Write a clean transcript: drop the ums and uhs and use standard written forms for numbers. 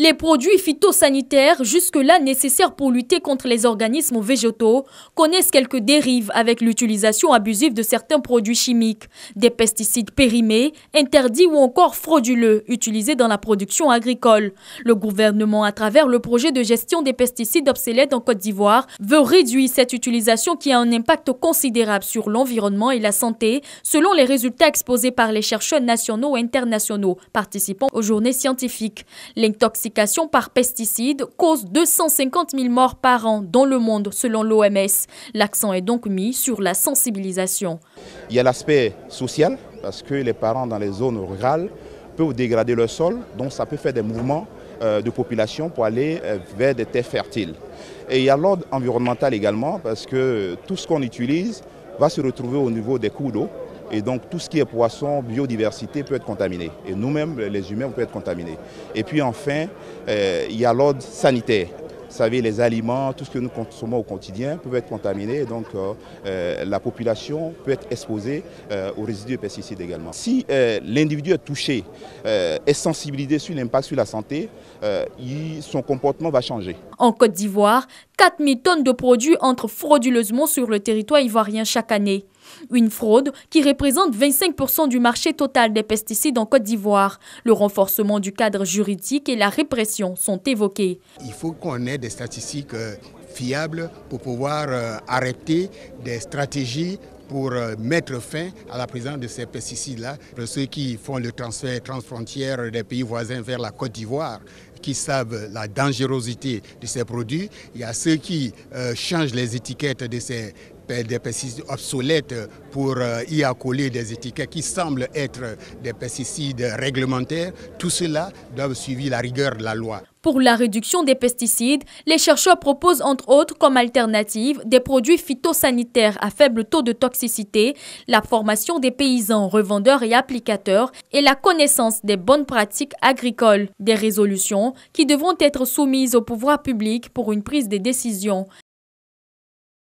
Les produits phytosanitaires, jusque-là nécessaires pour lutter contre les organismes végétaux, connaissent quelques dérives avec l'utilisation abusive de certains produits chimiques, des pesticides périmés, interdits ou encore frauduleux, utilisés dans la production agricole. Le gouvernement, à travers le projet de gestion des pesticides obsolètes en Côte d'Ivoire, veut réduire cette utilisation qui a un impact considérable sur l'environnement et la santé, selon les résultats exposés par les chercheurs nationaux et internationaux participant aux journées scientifiques. L'intoxication par pesticides cause 250 000 morts par an dans le monde selon l'OMS. L'accent est donc mis sur la sensibilisation. Il y a l'aspect social parce que les parents dans les zones rurales peuvent dégrader le sol, donc ça peut faire des mouvements de population pour aller vers des terres fertiles. Et il y a l'ordre environnemental également parce que tout ce qu'on utilise va se retrouver au niveau des cours d'eau. Et donc tout ce qui est poisson, biodiversité peut être contaminé. Et nous-mêmes, les humains, on peut être contaminés. Et puis enfin, il y a l'ordre sanitaire. Vous savez, les aliments, tout ce que nous consommons au quotidien peut être contaminé. Et donc la population peut être exposée aux résidus de pesticides également. Si l'individu est touché, est sensibilisé sur l'impact sur la santé, son comportement va changer. En Côte d'Ivoire, 4 000 tonnes de produits entrent frauduleusement sur le territoire ivoirien chaque année. Une fraude qui représente 25% du marché total des pesticides en Côte d'Ivoire. Le renforcement du cadre juridique et la répression sont évoqués. Il faut qu'on ait des statistiques fiables pour pouvoir arrêter des stratégies pour mettre fin à la présence de ces pesticides-là. Pour ceux qui font le transfert transfrontière des pays voisins vers la Côte d'Ivoire, qui savent la dangerosité de ces produits, il y a ceux qui changent les étiquettes de des pesticides obsolètes pour y accoler des étiquettes qui semblent être des pesticides réglementaires. Tout cela doit suivre la rigueur de la loi. Pour la réduction des pesticides, les chercheurs proposent entre autres comme alternative des produits phytosanitaires à faible taux de toxicité, la formation des paysans, revendeurs et applicateurs et la connaissance des bonnes pratiques agricoles. Des résolutions qui devront être soumises au pouvoir public pour une prise de décision.